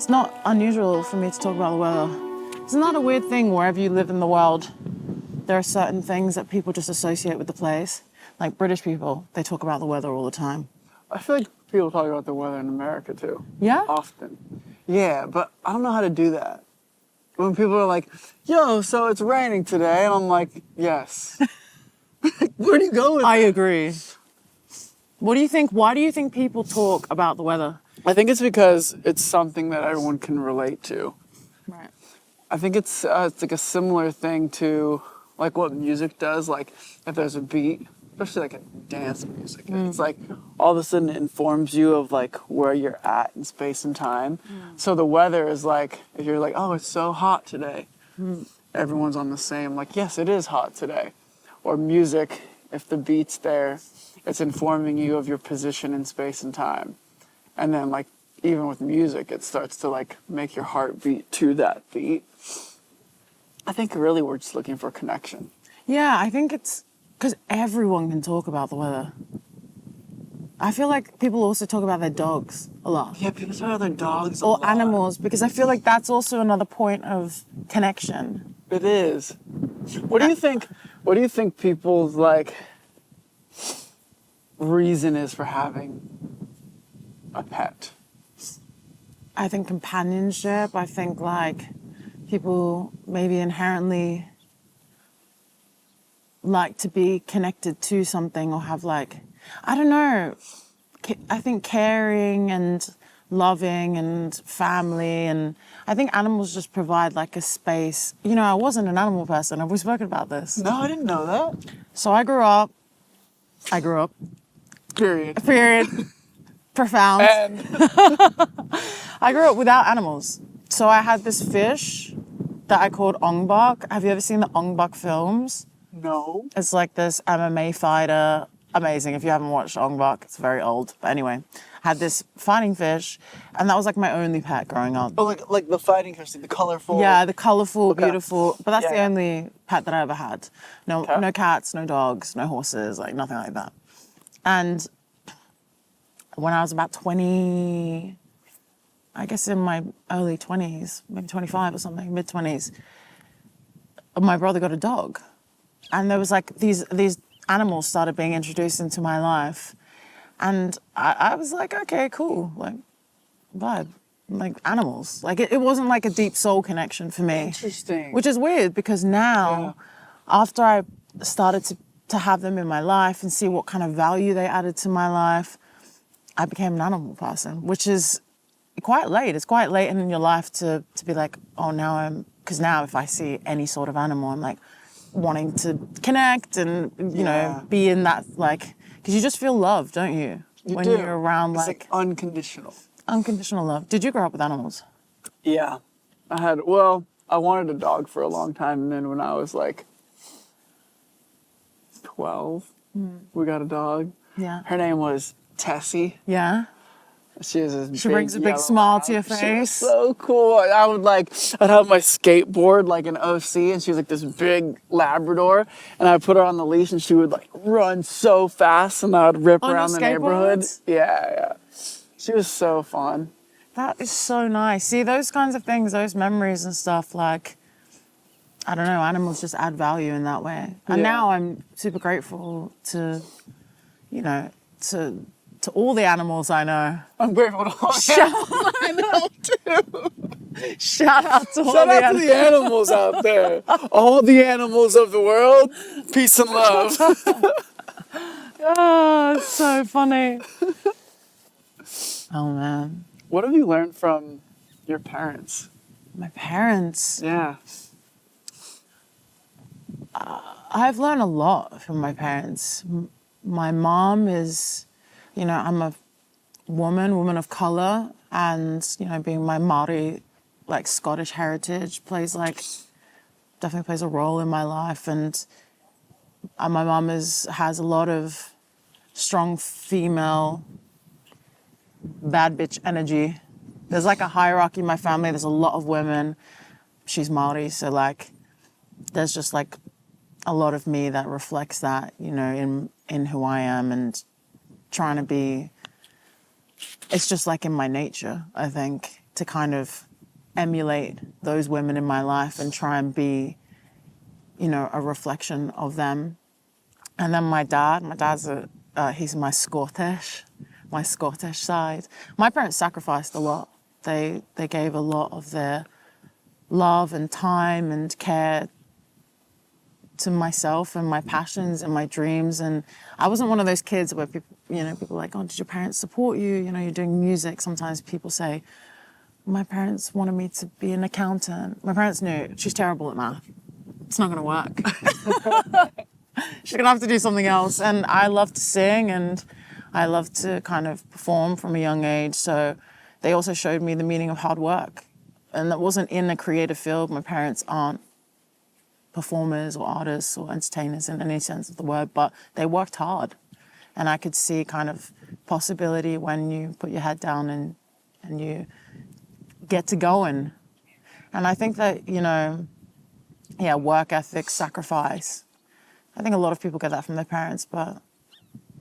it's not unusual for me to talk about the weather. It's not a weird thing wherever you live in the world. There are certain things that people just associate with the place. Like British people, they talk about the weather all the time. I feel like people talk about the weather in America too. Yeah? Often. Yeah, but I don't know how to do that. When people are like, yo, so it's raining today, and I'm like, yes. Where do you go with that? I agree. What do you think? Why do you think people talk about the weather? I think it's because it's something that everyone can relate to. Right. I think it's like a similar thing to like what music does. Like if there's a beat, especially like a dance music, it's like all of a sudden it informs you of like where you're at in space and time. So the weather is like, if you're like, oh, it's so hot today, everyone's on the same, like, yes, it is hot today. Or music, if the beat's there, it's informing you of your position in space and time. And then like, even with music, it starts to like make your heart beat to that beat. I think really we're just looking for connection. Yeah, I think it's because everyone can talk about the weather. I feel like people also talk about their dogs a lot. Yeah, people talk about their dogs a Or lot. animals, because I feel like that's also another point of connection. It is. What do you think? What do you think people's like reason is for having a pet? I think companionship. I think like people maybe inherently like to be connected to something or have like, I don't know. I think caring and loving and family, and I think animals just provide like a space. You know, I wasn't an animal person. Have we spoken about this? No, I didn't know that. So I grew up. Period. Profound. And I grew up without animals. So I had this fish that I called Ongbak. Have you ever seen the Ongbak films? no. It's like this MMA fighter. Amazing. If you haven't watched Ongbak, it's very old. But anyway, I had this fighting fish, and that was like my only pet growing up. Oh, like the fighting fish, the colorful. Yeah, the colorful, Okay. beautiful. But that's Yeah, the yeah. only pet that I ever had. No, Okay. no cats, no dogs, no horses, like nothing like that. And when I was about 20, I guess in my early 20s, maybe 25 or something, mid-20s, my brother got a dog. And there was like these animals started being introduced into my life. And I was like, okay, cool, like, vibe, like animals. Like it wasn't like a deep soul connection for me. Interesting. Which is weird because now, after I started to have them in my life and see what kind of value they added to my life, I became an animal person, which is quite late. It's quite late in your life to be like, oh, because now if I see any sort of animal, I'm like wanting to connect and, you know, be in that, like, because you just feel love, don't you? When do. you're around, It's like unconditional. unconditional love. Did you grow up with animals? Yeah. I wanted a dog for a long time, and then when I was like 12, we got a dog. Yeah. Her name was Tessie. Yeah. She Brings a big smile to your face. She was so cool. I'd have my skateboard like an OC, and she was like this big Labrador, and I'd put her on the leash, and she would like run so fast, and I would rip On around your the neighborhood. skateboards? Yeah. She was so fun. That is so nice. See, those kinds of things, those memories and stuff, like, I don't know, animals just add value in that way. And Yeah. now I'm super grateful to, you know, to all the animals I know. I'm grateful to all the animals I know too. Shout out to all Shout the out to animals. the animals out there. All the animals of the world, peace and love. Oh, it's so funny. Oh, man. What have you learned from your parents? My parents. Yeah. I've learned a lot from my parents. My mom is, you know, I'm a woman of color, and, you know, being my Māori, like Scottish heritage definitely plays a role in my life. And my mom has a lot of strong female bad bitch energy. There's like a hierarchy in my family. There's a lot of women. She's Māori, so like there's just like a lot of me that reflects that, you know, in who I am, and trying to be, it's just like in my nature, I think. to kind of emulate those women in my life and try and be, you know, a reflection of them. And then my dad's he's my Scottish side. My parents sacrificed a lot. They gave a lot of their love and time and care to myself and my passions and my dreams. And I wasn't one of those kids where people are like, oh, did your parents support you? You know, you're doing music. Sometimes people say, my parents wanted me to be an accountant. My parents knew she's terrible at math. It's not going to work. She's going to have to do something else. And I love to sing and I love to kind of perform from a young age. So they also showed me the meaning of hard work. And that wasn't in a creative field. My parents aren't performers or artists or entertainers in any sense of the word, but they worked hard. And I could see kind of possibility when you put your head down and you get to going. And I think that, you know, yeah, work ethic, sacrifice. I think a lot of people get that from their parents, but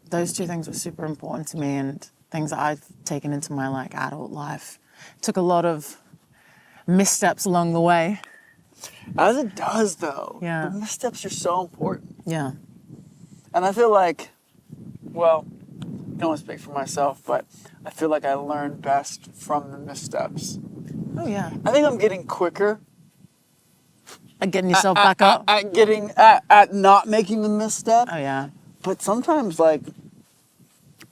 those two things were super important to me and things that I've taken into my like adult life. Took a lot of missteps along the way. As it does, though. Yeah. The missteps are so important. Yeah. And I feel like, well, I don't want to speak for myself, but I feel like I learn best from the missteps. Oh, yeah. I think I'm getting quicker At getting yourself back up. at not making the misstep. Oh, yeah. But sometimes, like,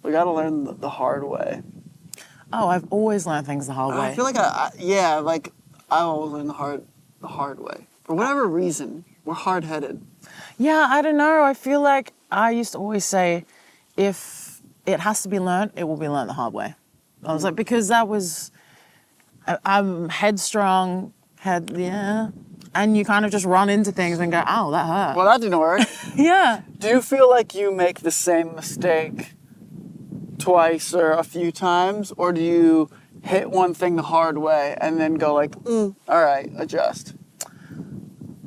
we got to learn the hard way. Oh, I've always learned things the hard way. I feel like I always learn the hard way. For whatever reason, we're hard-headed. Yeah, I don't know. I feel like I used to always say, if it has to be learned, it will be learned the hard way. I was like, because I'm headstrong, and you kind of just run into things and go, ow, that hurt. Well, that didn't work. Yeah. Do you feel like you make the same mistake twice or a few times, or do you hit one thing the hard way and then go like, all right, adjust?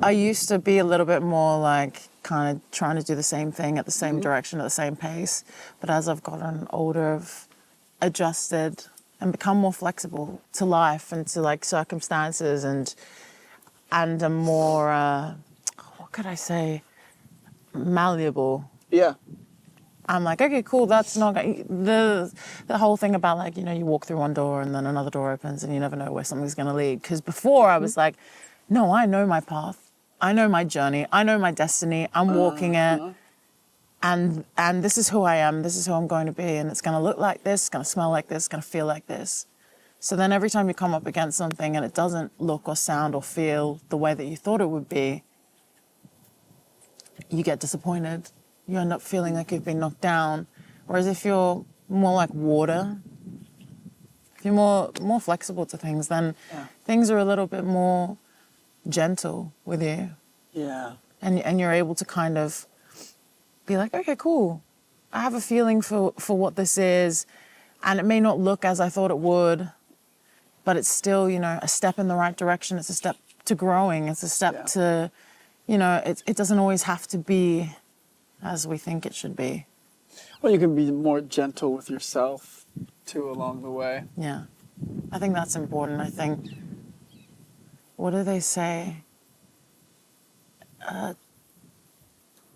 I used to be a little bit more like kind of trying to do the same thing at the same direction at the same pace. But as I've gotten older, I've adjusted and become more flexible to life and to like circumstances and a more, what could I say, malleable. Yeah. I'm like, okay, cool, that's not the whole thing about like, you know, you walk through one door and then another door opens and you never know where something's going to lead. Because before I was like, no, I know my path. I know my journey. I know my destiny. I'm walking it. And this is who I am. This is who I'm going to be. And it's going to look like this. It's going to smell like this. It's going to feel like this. So then every time you come up against something and it doesn't look or sound or feel the way that you thought it would be, you get disappointed. You end up feeling like you've been knocked down. Whereas if you're more like water, if you're more flexible to things, then things are a little bit more gentle with you. Yeah. And you're able to kind of be like, okay, cool. I have a feeling for what this is. And it may not look as I thought it would, but it's still, you know, a step in the right direction. It's a step to growing. It's a step to, you know, it doesn't always have to be as we think it should be. Well, you can be more gentle with yourself, too, along the way. Yeah. I think that's important. I think, what do they say?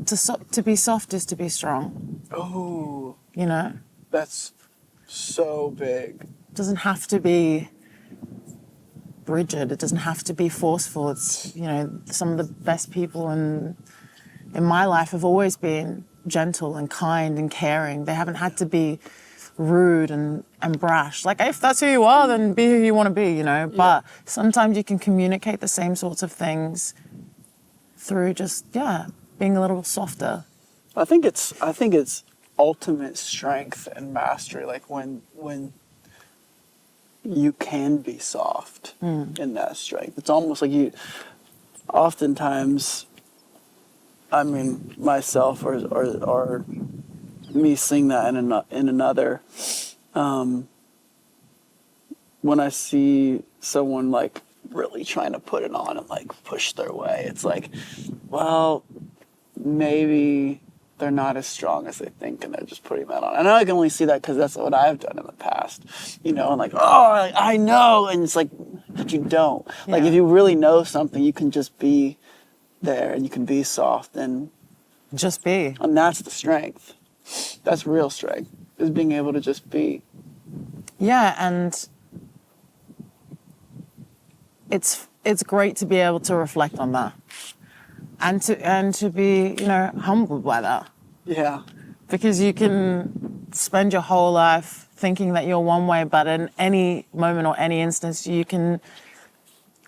To be soft is to be strong. Oh. You know? That's so big. It doesn't have to be rigid. It doesn't have to be forceful. It's, you know, some of the best people in my life have always been gentle and kind and caring. They haven't had to be rude and brash. Like, if that's who you are, then be who you want to be, you know? But sometimes you can communicate the same sorts of things through just, being a little softer. I think it's ultimate strength and mastery, like when you can be soft in that strength. It's almost like you, oftentimes, I mean, myself or me seeing that in another, when I see someone like really trying to put it on and like push their way, it's like, well, maybe they're not as strong as they think, and they're just putting that on. And I can only see that because that's what I've done in the past, you know, and like, oh, I know, and it's like, but you don't. Like, if you really know something, you can just be there, and you can be soft, and Just be. and that's the strength. That's real strength, is being able to just be. Yeah, and it's great to be able to reflect on that, and to be, you know, humbled by that, Yeah. because you can spend your whole life thinking that you're one way, but in any moment or any instance, you can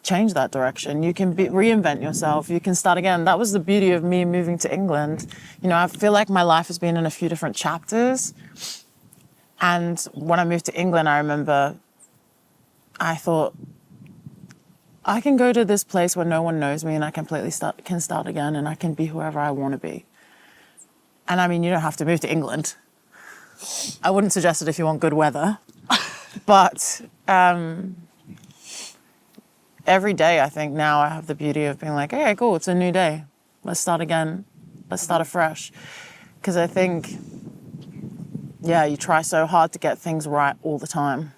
change that direction. You can reinvent yourself. You can start again. That was the beauty of me moving to England. You know, I feel like my life has been in a few different chapters. And when I moved to England, I remember I thought, I can go to this place where no one knows me and I can start again, and I can be whoever I want to be. And I mean, you don't have to move to England. I wouldn't suggest it if you want good weather. But every day, I think now I have the beauty of being like, okay, cool, it's a new day. Let's start again. Let's start afresh. Because I think, yeah, you try so hard to get things right all the time,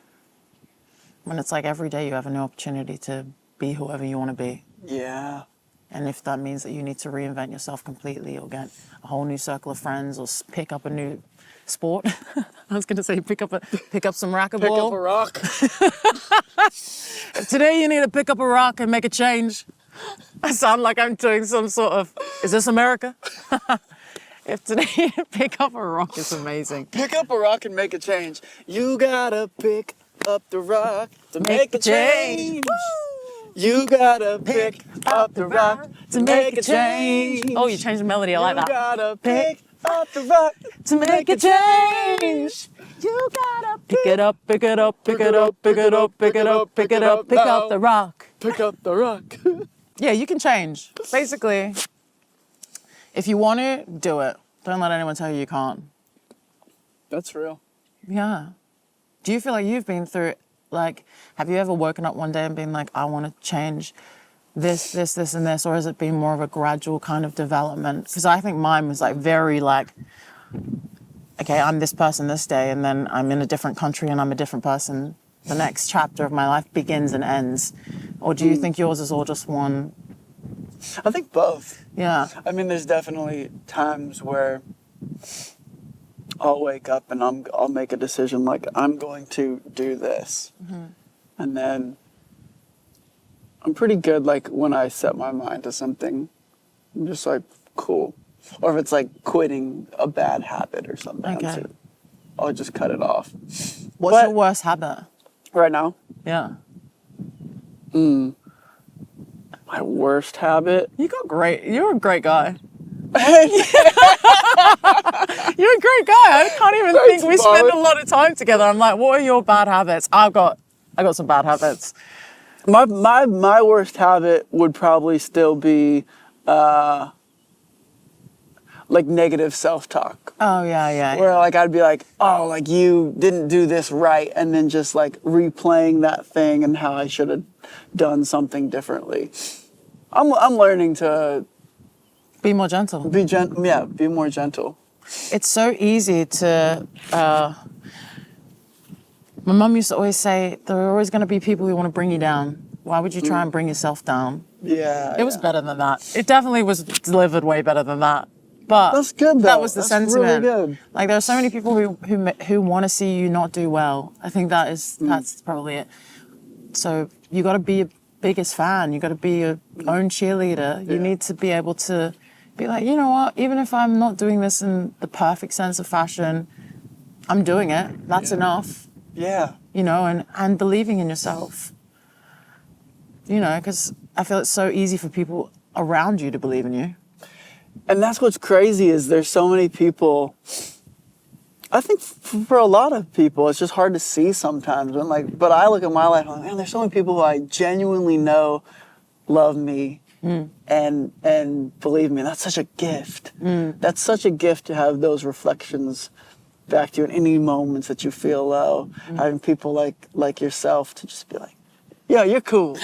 when it's like every day you have a new opportunity to be whoever you want to be. Yeah. And if that means that you need to reinvent yourself completely, or get a whole new circle of friends, or pick up a new sport. I was going to say pick up some racquetball. Pick up a rock. Today you need to pick up a rock and make a change. I sound like I'm doing some sort of, is this America? If today you pick up a rock, it's amazing. Pick up a rock and make a change. You gotta pick up the rock to make a change. You gotta pick up the rock to make a change. Oh, you changed the melody. I like that. You gotta pick up the rock To make a change. You gotta Pick it up, pick it up, pick it up, pick it up, pick it up, pick it up, pick up the rock. pick up the rock. Yeah, you can change. Basically, if you want to, do it. Don't let anyone tell you you can't. That's real. Yeah. Do you feel like you've been through, like, have you ever woken up one day and been like, I want to change this, and this, or has it been more of a gradual kind of development? Because I think mine was like very like, okay, I'm this person this day, and then I'm in a different country and I'm a different person. The next chapter of my life begins and ends. Or do you think yours is all just one? I think both. Yeah. I mean, there's definitely times where I'll wake up and I'll make a decision like, I'm going to do this. Mm-hmm. And then I'm pretty good, like, when I set my mind to something, I'm just like, cool. Or if it's like quitting a bad habit or something, Okay. I'll just cut it off. What's your worst habit? Right now? Yeah. My worst habit? You're a great guy. You're a great guy. I can't even think. We spend a lot of time together. I'm like, what are your bad habits? I got some bad habits. My worst habit would probably still be like negative self-talk. Oh yeah. Where like I'd be like, oh, like you didn't do this right, and then just like replaying that thing and how I should have done something differently. I'm learning to be more gentle. Be more gentle. It's so easy to. My mum used to always say, there are always going to be people who want to bring you down. Why would you try and bring yourself down? Yeah. It was better than that. It definitely was delivered way better than that. But that's good, though. That was the sentiment. Really good. Like, there are so many people who want to see you not do well. I think that's probably it. So you got to be your biggest fan. You got to be your own cheerleader. You need to be able to be like, you know what? Even if I'm not doing this in the perfect sense of fashion, I'm doing it. That's enough. Yeah. You know, and believing in yourself. You know, because I feel it's so easy for people around you to believe in you. And that's what's crazy is there's so many people, I think for a lot of people, it's just hard to see sometimes. But I look at my life, I'm like, man, there's so many people who I genuinely know love me and believe me. That's such a gift. That's such a gift to have those reflections back to you in any moments that you feel low. Having people like yourself to just be like, yeah, you're cool.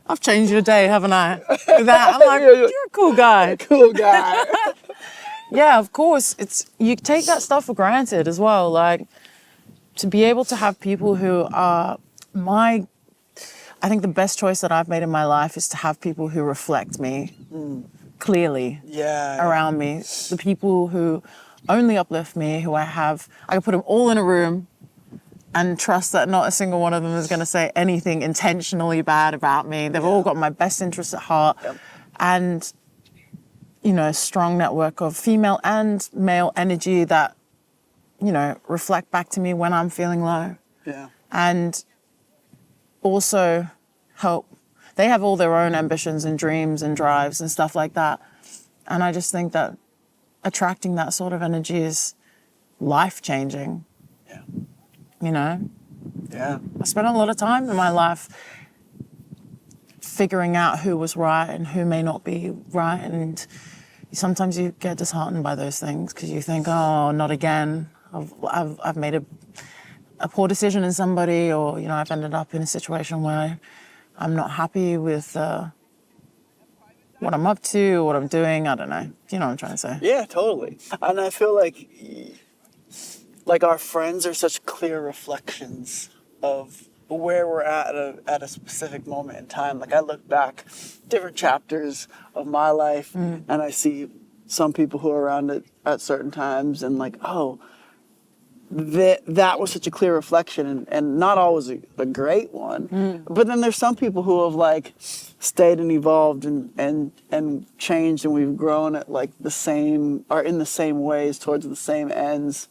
I've changed your day, haven't I? With that, I'm like, you're a cool guy. Cool guy. Yeah, of course. You take that stuff for granted as well. Like, to be able to have people who are I think the best choice that I've made in my life is to have people who reflect me clearly around me. The people who only uplift me, who I can put them all in a room and trust that not a single one of them is going to say anything intentionally bad about me. They've all got my best interests at heart. Yep. And, a strong network of female and male energy that, reflect back to me when I'm feeling low. Yeah. And also help. They have all their own ambitions and dreams and drives and stuff like that. And I just think that attracting that sort of energy is life-changing. Yeah. Yeah. I spent a lot of time in my life figuring out who was right and who may not be right. And sometimes you get disheartened by those things because you think, oh, not again. I've made a poor decision in somebody, or, I've ended up in a situation where I'm not happy with what I'm up to, or what I'm doing. I don't know. You know what I'm trying to say? Yeah, totally. And I feel like our friends are such clear reflections of where we're at a specific moment in time. Like, I look back different chapters of my life and I see some people who are around it at certain times, and like, oh, that was such a clear reflection, and not always a great one. But then there's some people who have like stayed and evolved and changed, and we've grown at like the same, or in the same ways towards the same ends,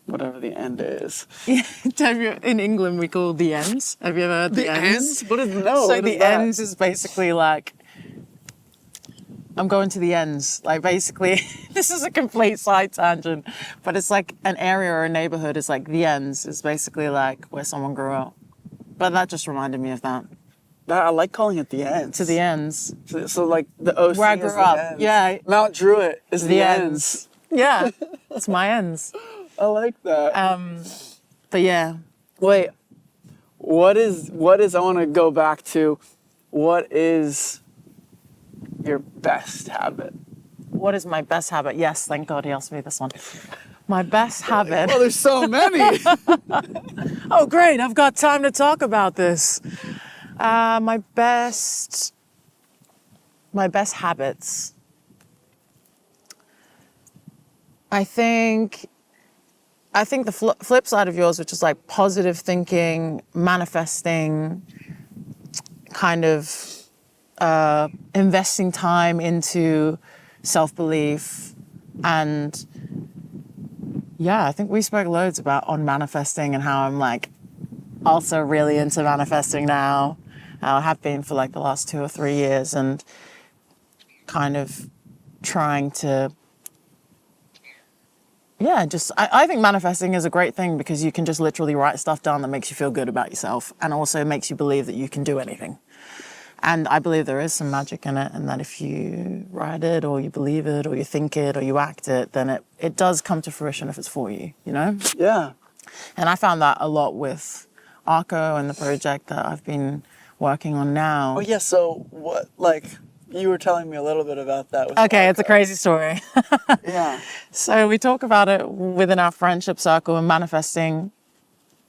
whatever the end is. Yeah, in England we call the ends. Have you ever heard the ends? What is the ends is basically like, I'm going to the ends. Like, basically, this is a complete side tangent, but it's like an area or a neighborhood is like the ends. It's basically like where someone grew up. But that just reminded me of that. I like calling it the ends. To the ends. So like the OC where I is grew the up. ends. Yeah. Mount Druitt is the ends. Yeah, it's my ends. I like that. But yeah. Wait, what is, I want to go back to, what is your best habit? What is my best habit? Yes, thank God he asked me this one. My best habit. Well, there's so many. Oh, great. I've got time to talk about this. My best habits. I think the flip side of yours, which is like positive thinking, manifesting, kind of investing time into self-belief, and I think we spoke loads on manifesting and how I'm like also really into manifesting now. I have been for like the last 2 or 3 years, and kind of trying to I think manifesting is a great thing because you can just literally write stuff down that makes you feel good about yourself, and also makes you believe that you can do anything. And I believe there is some magic in it, and that if you write it, or you believe it, or you think it, or you act it, then it does come to fruition if it's for you, Yeah. And I found that a lot with Arco and the project that I've been working on now. Oh yeah, so what, like, you were telling me a little bit about that. Okay, it's a crazy story. Yeah. So we talk about it within our friendship circle and manifesting.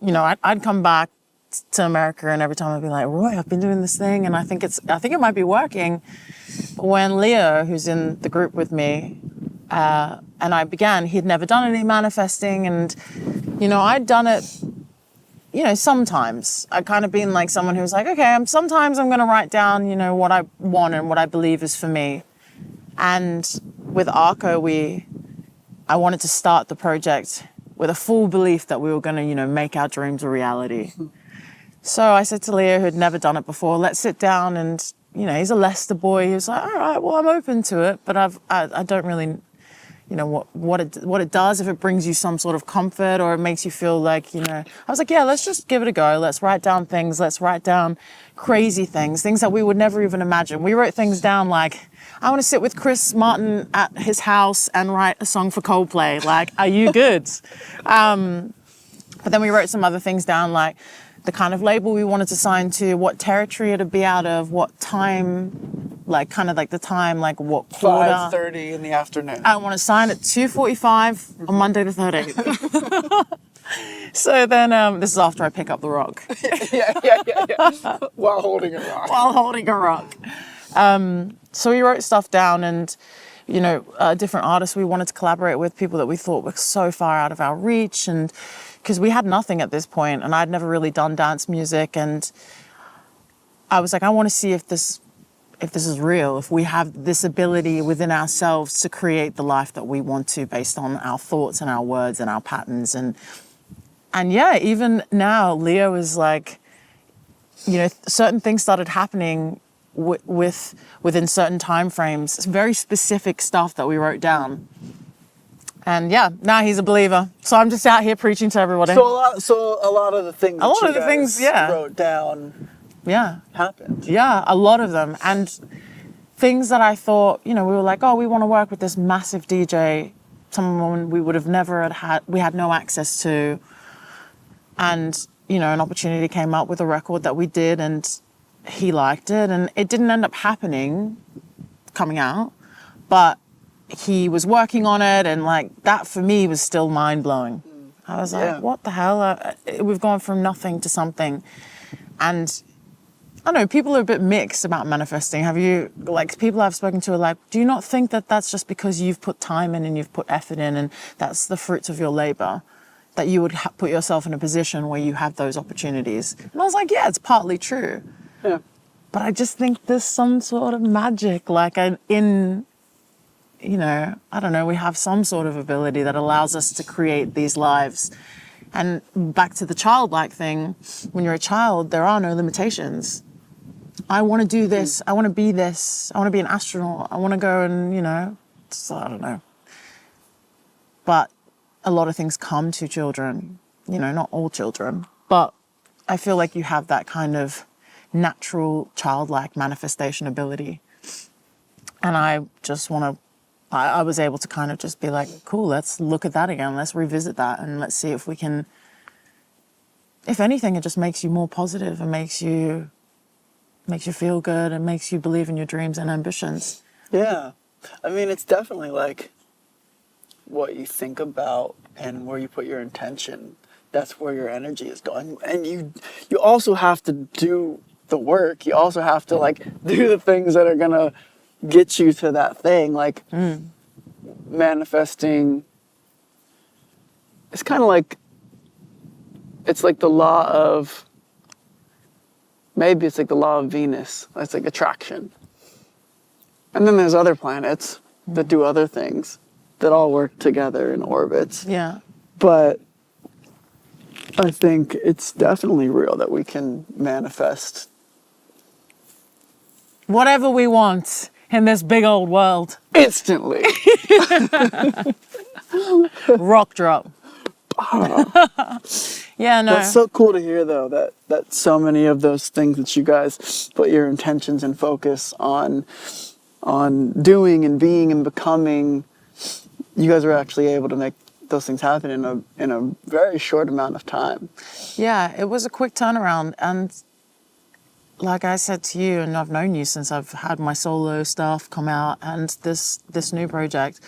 I'd come back to America, and every time I'd be like, Roy, I've been doing this thing, and I think it might be working. But when Leo, who's in the group with me, and I began, he'd never done any manifesting, and I'd done it. Sometimes I'd kind of been like someone who was like, okay, sometimes I'm going to write down, what I want and what I believe is for me. And with Arco, I wanted to start the project with a full belief that we were going to, make our dreams a reality. So I said to Leo, who'd never done it before, let's sit down, and, he's a Leicester boy. He was like, all right, well, I'm open to it, but I don't really, what it does, if it brings you some sort of comfort, or it makes you feel like, I was like, yeah, let's just give it a go. Let's write down things. Let's write down crazy things that we would never even imagine. We wrote things down like, I want to sit with Chris Martin at his house and write a song for Coldplay. Like, are you good? But then we wrote some other things down, like the kind of label we wanted to sign to, what territory it'd be out of, what time like kind of like the time, like what quarter. 5:30 in the afternoon. I want to sign at 2:45 on Monday the 13th. So then, this is after I pick up the rock. yeah. While holding a rock. While holding a rock. So we wrote stuff down, and different artists we wanted to collaborate with, people that we thought were so far out of our reach, and because we had nothing at this point, and I'd never really done dance music, and I was like, I want to see if this is real, if we have this ability within ourselves to create the life that we want to based on our thoughts and our words and our patterns. And yeah, even now, Leo is like, certain things started happening within certain time frames, very specific stuff that we wrote down. And yeah, now he's a believer. So I'm just out here preaching to everybody. So a lot of the things wrote down happened. Yeah, a lot of them. And things that I thought, we were like, oh, we want to work with this massive DJ, someone we would have never we had no access to. And, an opportunity came up with a record that we did, and he liked it. And it didn't end up coming out, but he was working on it. And like that for me was still mind blowing. I was like, what the hell? We've gone from nothing to something. And I don't know, people are a bit mixed about manifesting. Have you, like, people I've spoken to are like, do you not think that that's just because you've put time in and you've put effort in and that's the fruits of your labor, that you would put yourself in a position where you have those opportunities? And I was like, yeah, it's partly true. Yeah. But I just think there's some sort of magic, like I don't know, we have some sort of ability that allows us to create these lives. And back to the childlike thing, when you're a child, there are no limitations. I want to do this. I want to be this. I want to be an astronaut. I want to go and, I don't know. But a lot of things come to children, not all children. But I feel like you have that kind of natural childlike manifestation ability. And I just want to, I was able to kind of just be like, cool, let's look at that again. Let's revisit that and let's see if we can, if anything, it just makes you more positive and makes you feel good and makes you believe in your dreams and ambitions. Yeah. I mean, it's definitely like what you think about and where you put your intention. That's where your energy is going. And you also have to do the work. You also have to like do the things that are going to get you to that thing. Like manifesting. It's kind of like, it's like the law of, maybe it's like the law of Venus. It's like attraction. And then there's other planets that do other things that all work together in orbits. Yeah. But I think it's definitely real that we can manifest whatever we want in this big old world. Instantly. Rock drop. Yeah, no. That's so cool to hear, though, that so many of those things that you guys put your intentions and focus on doing and being and becoming, you guys were actually able to make those things happen in a very short amount of time. Yeah, it was a quick turnaround. And like I said to you, and I've known you since I've had my solo stuff come out and this new project,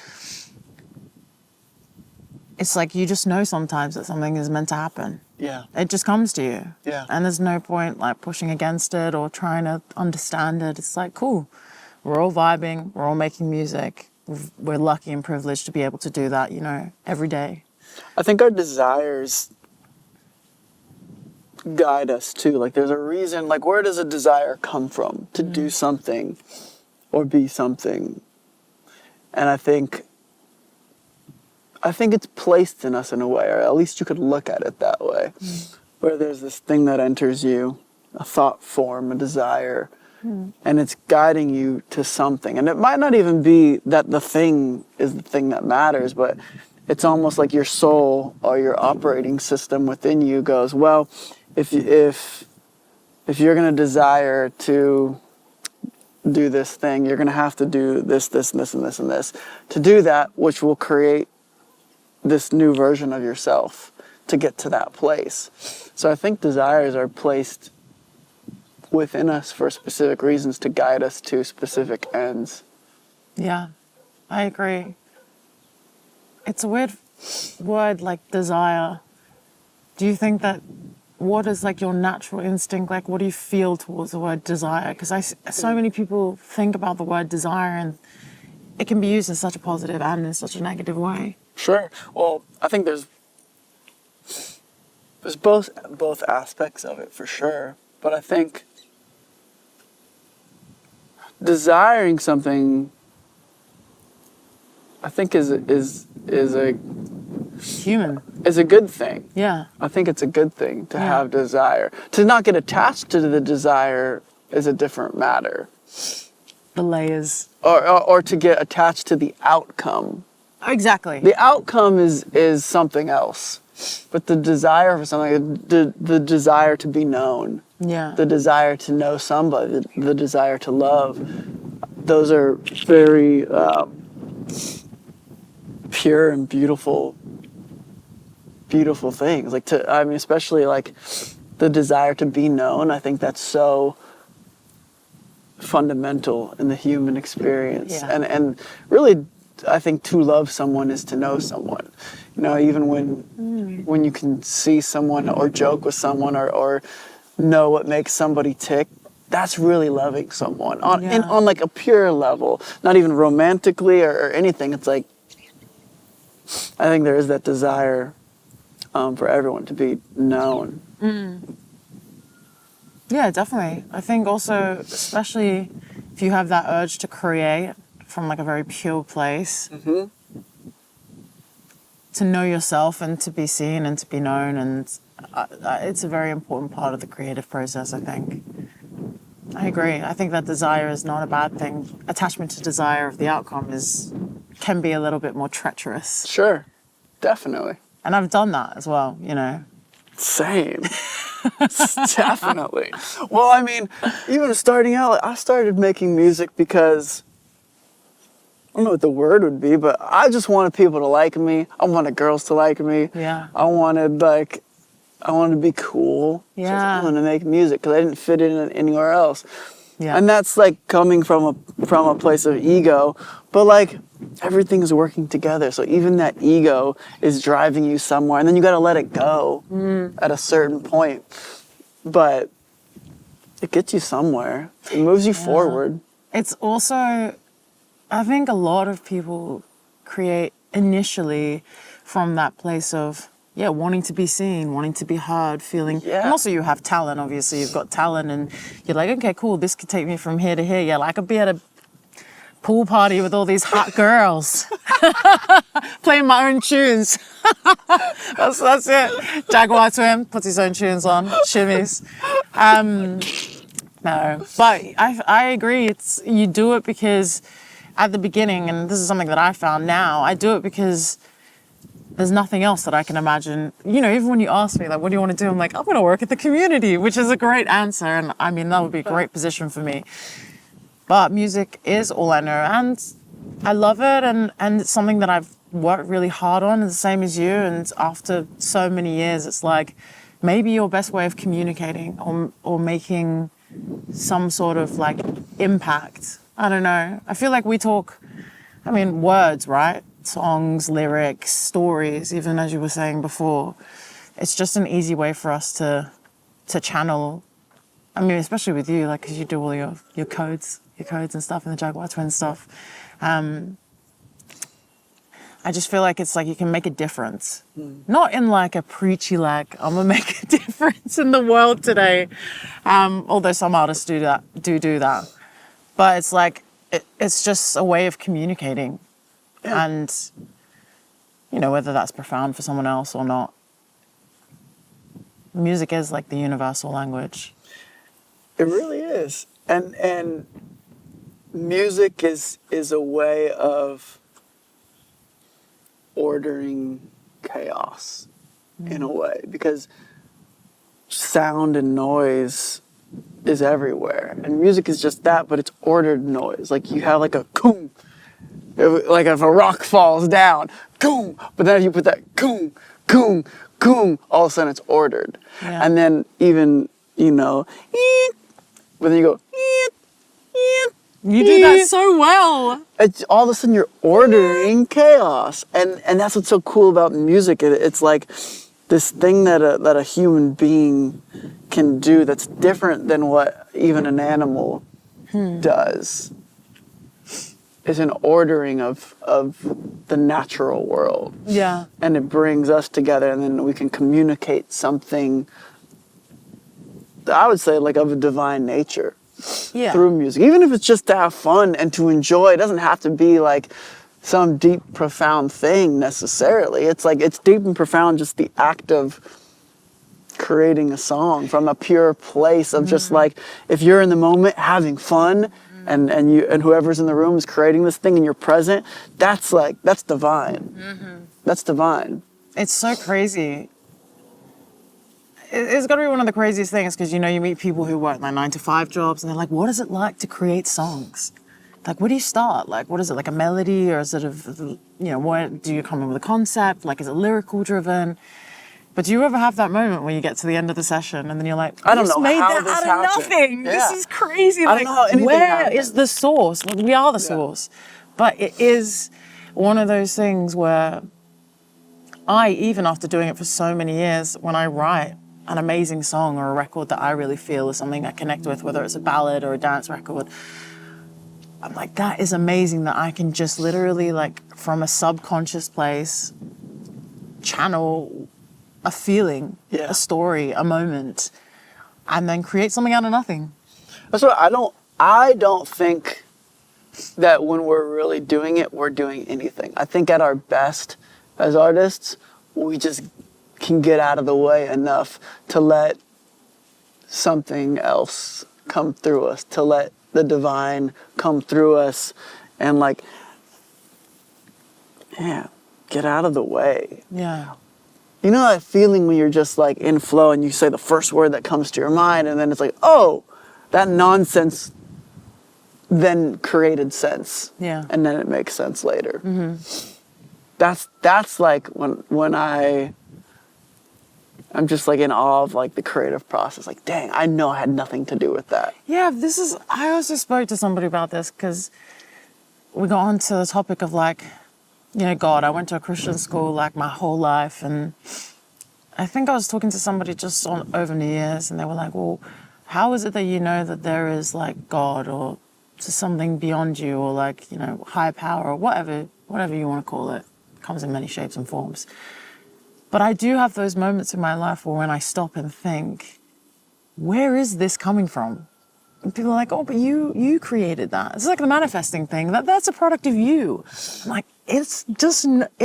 it's like you just know sometimes that something is meant to happen. Yeah. It just comes to you. Yeah. And there's no point like pushing against it or trying to understand it. It's like, cool, we're all vibing, we're all making music. We're lucky and privileged to be able to do that, every day. I think our desires guide us too. Like there's a reason, like where does a desire come from to do something or be something? And I think it's placed in us in a way, or at least you could look at it that way, where there's this thing that enters you, a thought form, a desire, and it's guiding you to something. And it might not even be that the thing is the thing that matters, but it's almost like your soul or your operating system within you goes, well, if you're going to desire to do this thing, you're going to have to do this, this, and this, and this, and this to do that, which will create this new version of yourself to get to that place. So I think desires are placed within us for specific reasons to guide us to specific ends. Yeah, I agree. It's a weird word, like desire. Do you think that, what is like your natural instinct? Like, what do you feel towards the word desire? Because so many people think about the word desire and it can be used in such a positive and in such a negative way. Sure. Well, I think there's both aspects of it for sure. But I think desiring something, I think is a Human. is a good thing. Yeah. I think it's a good thing to Yeah. have desire. To not get attached to the desire is a different matter. The layers. Or to get attached to the outcome. Exactly. The outcome is something else. But the desire for something, the desire to be known, Yeah. the desire to know somebody, the desire to love, those are very pure and beautiful things. Like especially like the desire to be known. I think that's so fundamental in the human experience. Yeah. And really, I think to love someone is to know someone. You know, even when you can see someone or joke with someone or know what makes somebody tick, that's really loving someone on like a pure level, not even romantically or anything. It's like, I think there is that desire for everyone to be known. Yeah, definitely. I think also, especially if you have that urge to create from like a very pure place, to know yourself and to be seen and to be known, and it's a very important part of the creative process, I think. I agree. I think that desire is not a bad thing. Attachment to desire of the outcome can be a little bit more treacherous. Sure, definitely. And I've done that as well, you know. Same. Definitely. Well, I mean, even starting out, I started making music because, I don't know what the word would be, but I just wanted people to like me. I wanted girls to like me. Yeah. I wanted to be cool. Yeah. So I wanted to make music because I didn't fit in anywhere else. Yeah. And that's like coming from a place of ego, but like everything is working together. So even that ego is driving you somewhere, and then you got to let it go at a certain point. But it gets you somewhere. It moves you forward. It's also, I think a lot of people create initially from that place of, wanting to be seen, wanting to be heard, feeling. Yeah. And also you have talent, obviously. You've got talent and you're like, okay, cool, this could take me from here to here. Yeah, like I could be at a pool party with all these hot girls playing my own tunes. that's it. Jagwar Twin puts his own tunes on, shimmies. No, but I agree. You do it because at the beginning, and this is something that I found now, I do it because there's nothing else that I can imagine. You know, even when you ask me, like, what do you want to do? I'm like, I'm going to work at the community, which is a great answer. And I mean, that would be a great position for me. But music is all I know. And I love it. And it's something that I've worked really hard on, the same as you. And after so many years, it's like maybe your best way of communicating or making some sort of like impact. I don't know. I feel like we talk, words, right? Songs, lyrics, stories, even as you were saying before. It's just an easy way for us to channel. Especially with you, like, because you do all your codes and stuff and the Jagwar Twin stuff. I just feel like it's like you can make a difference. Not in like a preachy, like, I'm gonna make a difference in the world today. Although some artists do that. But it's like, it's just a way of communicating. Yeah. And, whether that's profound for someone else or not, music is like the universal language. It really is. And music is a way of ordering chaos in a way, because sound and noise is everywhere. And music is just that, but it's ordered noise. Like you have like a boom. Like if a rock falls down, boom, but then if you put that boom, boom, boom, all of a sudden it's ordered. Yeah. And then even, but then you go. You do that so well. It's all of a sudden you're ordering chaos, and that's what's so cool about music. It's like this thing that a human being can do that's different than what even an animal does. Is an ordering of the natural world. Yeah. And it brings us together, and then we can communicate something, I would say, like of a divine nature through music. Even if it's just to have fun and to enjoy, it doesn't have to be like some deep, profound thing necessarily. It's like, it's deep and profound, just the act of creating a song from a pure place of just like, if you're in the moment having fun, and whoever's in the room is creating this thing and you're present, that's divine. That's divine. It's so crazy. It's got to be one of the craziest things because, you know, you meet people who work like 9-to-5 jobs and they're like, what is it like to create songs? Like, where do you start? Like, what is it, like a melody, or is it, what do you come in with a concept? Like, is it lyrical driven? But do you ever have that moment when you get to the end of the session and then you're like, I don't know made how that this out happened. of nothing. Yeah. This is crazy. I don't know how anything where happened. is the source? Like, we are the source. But it is one of those things where even after doing it for so many years, when I write an amazing song or a record that I really feel is something I connect with, whether it's a ballad or a dance record, I'm like, that is amazing that I can just literally, like, from a subconscious place, channel a feeling, a story, a moment, and then create something out of nothing. That's what I don't think that when we're really doing it, we're doing anything. I think at our best as artists, we just can get out of the way enough to let something else come through us, to let the divine come through us, and like, get out of the way. Yeah. You know that feeling when you're just like in flow and you say the first word that comes to your mind, and then it's like, oh, that nonsense then created sense. Yeah. And then it makes sense later. That's like when I'm just like in awe of like the creative process. Like, dang, I know I had nothing to do with that. Yeah, I also spoke to somebody about this because we got onto the topic of like, you know, God. I went to a Christian school like my whole life, and I think I was talking to somebody just over New Year's, and they were like, well, how is it that you know that there is like God or something beyond you, or like, you know, higher power, or whatever you want to call it? It comes in many shapes and forms. But I do have those moments in my life where when I stop and think, where is this coming from? And people are like, oh, but you created that. It's like the manifesting thing. That's a product of you. I'm like,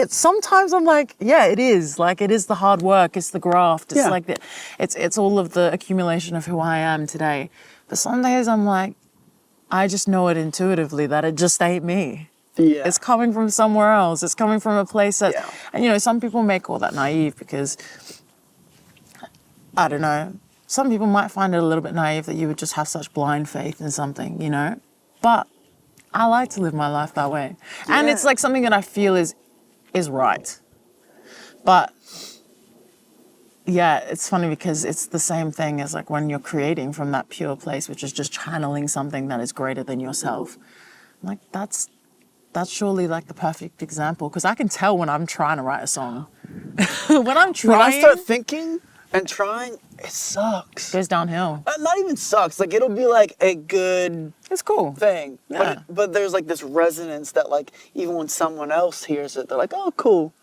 sometimes I'm like, yeah, it is. Like, it is the hard work. It's the graft. It's like it's all of the accumulation of who I am today. But some days I'm like, I just know it intuitively that it just ain't me. Yeah. It's coming from somewhere else. It's coming from a place that, and you know, some people may call that naive because, I don't know, some people might find it a little bit naive that you would just have such blind faith in something, you know? But I like to live my life that way. Yeah. And it's like something that I feel is right. But yeah, it's funny because it's the same thing as like when you're creating from that pure place, which is just channeling something that is greater than yourself. Like that's surely like the perfect example, because I can tell when I'm trying to write a song. When I start thinking and trying, it sucks. Goes downhill. Not even sucks. Like, it'll be like a good It's cool thing. Yeah. But there's like this resonance that like even when someone else hears it, they're like, oh, cool.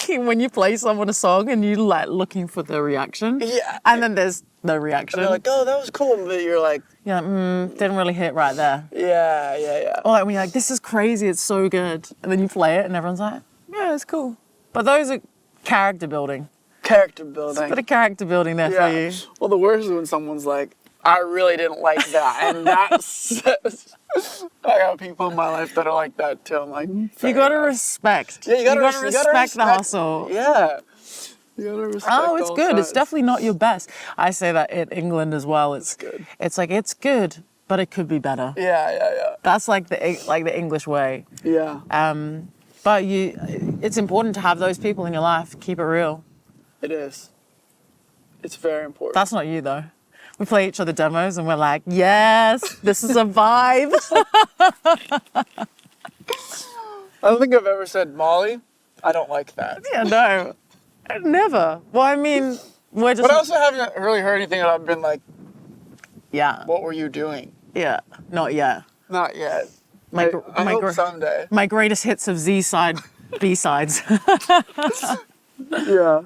When you play someone a song and you like looking for the reaction. Yeah. And then there's no reaction. And they're like, oh, that was cool. But you're like, didn't really hit right there. Yeah. Or like when you're like, this is crazy, it's so good. And then you play it and everyone's like, yeah, it's cool. But those are character building. Character building. There's a bit of character building there for you. Well, the worst is when someone's like, I really didn't like that. And that's, I got people in my life that are like that too. I'm like, you gotta respect. Yeah, you gotta respect the hustle. Yeah. You gotta respect it's good. It's definitely not your best. I say that in England as well. It's good. It's like, it's good, but it could be better. Yeah. That's like the English way. Yeah. But it's important to have those people in your life. Keep it real. It is. It's very important. That's not you though. we play each other demos and we're like, yes, this is a vibe. I don't think I've ever said, Molly, I don't like that. Yeah, no, never. Well, I mean, we're just. But I also haven't really heard anything that I've been like, Yeah, what were you doing? yeah, not yet. Not yet. My, I hope someday. My greatest hits of Z side, B sides. Yeah.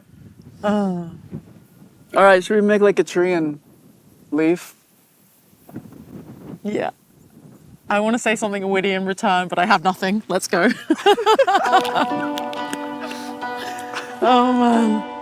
All right, should we make like a tree and leaf? Yeah. I want to say something witty in return, but I have nothing. Let's go. Oh man.